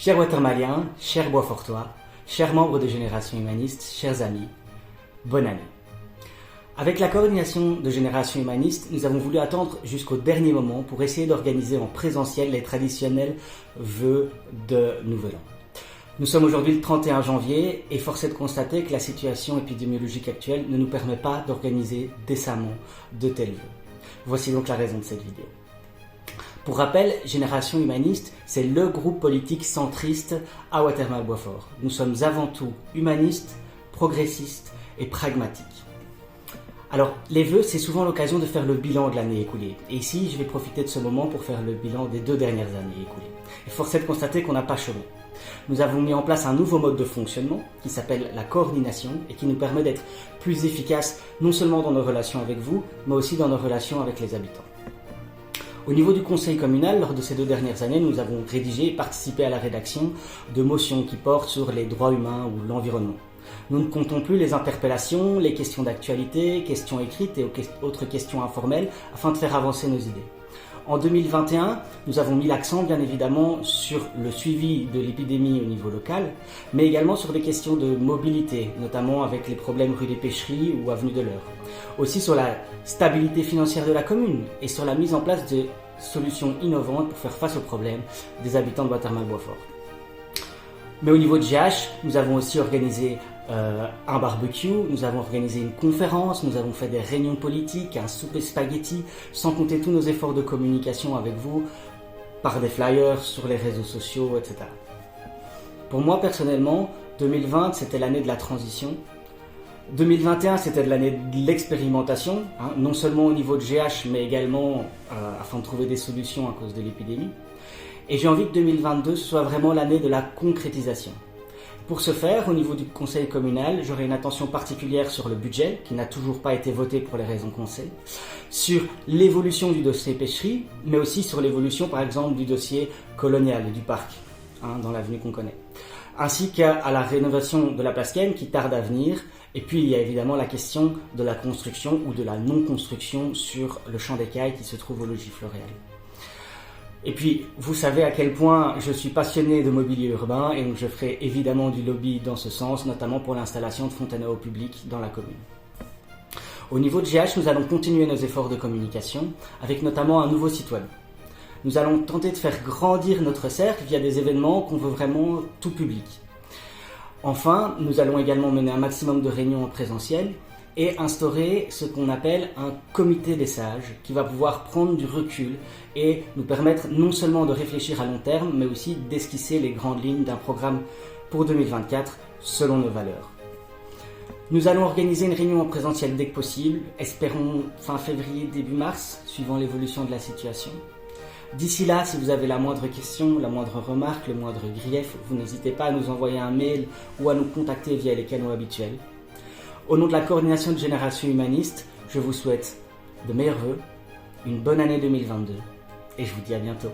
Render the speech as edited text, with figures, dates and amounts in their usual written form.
Chers Watermaliens, chers Boisfortois, chers membres de Génération Humaniste, chers amis, bonne année. Avec la coordination de Génération Humaniste, nous avons voulu attendre jusqu'au dernier moment pour essayer d'organiser en présentiel les traditionnels vœux de Nouvel An. Nous sommes aujourd'hui le 31 janvier et force est de constater que la situation épidémiologique actuelle ne nous permet pas d'organiser décemment de tels vœux. Voici donc la raison de cette vidéo. Pour rappel, Génération Humaniste, c'est le groupe politique centriste à Watermal-Boisfort. Nous sommes avant tout humanistes, progressistes et pragmatiques. Alors, les vœux, c'est souvent l'occasion de faire le bilan de l'année écoulée. Et ici, je vais profiter de ce moment pour faire le bilan des 2 dernières années écoulées. Et force est de constater qu'on n'a pas chômé. Nous avons mis en place un nouveau mode de fonctionnement qui s'appelle la coordination et qui nous permet d'être plus efficaces non seulement dans nos relations avec vous, mais aussi dans nos relations avec les habitants. Au niveau du conseil communal, lors de ces 2 dernières années, nous avons rédigé et participé à la rédaction de motions qui portent sur les droits humains ou l'environnement. Nous ne comptons plus les interpellations, les questions d'actualité, questions écrites et autres questions informelles afin de faire avancer nos idées. En 2021, nous avons mis l'accent bien évidemment sur le suivi de l'épidémie au niveau local, mais également sur des questions de mobilité, notamment avec les problèmes rue des Pêcheries ou avenue de l'Eure. Aussi sur la stabilité financière de la commune et sur la mise en place de solutions innovantes pour faire face aux problèmes des habitants de Watermal-Boisfort. Mais au niveau de GH, nous avons aussi organisé un barbecue, nous avons organisé une conférence, nous avons fait des réunions politiques, un souper spaghetti, sans compter tous nos efforts de communication avec vous, par des flyers sur les réseaux sociaux, etc. Pour moi, personnellement, 2020, c'était l'année de la transition. 2021, c'était de l'année de l'expérimentation, non seulement au niveau de GH, mais également afin de trouver des solutions à cause de l'épidémie. Et j'ai envie que 2022 soit vraiment l'année de la concrétisation. Pour ce faire, au niveau du conseil communal, j'aurai une attention particulière sur le budget, qui n'a toujours pas été voté pour les raisons qu'on sait, sur l'évolution du dossier pêcherie, mais aussi sur l'évolution, par exemple, du dossier colonial du parc, dans l'avenue qu'on connaît, ainsi qu'à la rénovation de la place Ken, qui tarde à venir. Et puis, il y a évidemment la question de la construction ou de la non-construction sur le champ d'écailles qui se trouve au logis Floréal. Et puis, vous savez à quel point je suis passionné de mobilier urbain et donc je ferai évidemment du lobby dans ce sens, notamment pour l'installation de fontaines à eau publique dans la commune. Au niveau de GH, nous allons continuer nos efforts de communication avec notamment un nouveau site web. Nous allons tenter de faire grandir notre cercle via des événements qu'on veut vraiment tout public. Enfin, nous allons également mener un maximum de réunions en présentiel et instaurer ce qu'on appelle un comité des sages qui va pouvoir prendre du recul et nous permettre non seulement de réfléchir à long terme, mais aussi d'esquisser les grandes lignes d'un programme pour 2024 selon nos valeurs. Nous allons organiser une réunion en présentiel dès que possible, espérons fin février, début mars, suivant l'évolution de la situation. D'ici là, si vous avez la moindre question, la moindre remarque, le moindre grief, vous n'hésitez pas à nous envoyer un mail ou à nous contacter via les canaux habituels. Au nom de la coordination de Génération Humaniste, je vous souhaite de meilleurs vœux, une bonne année 2022 et je vous dis à bientôt.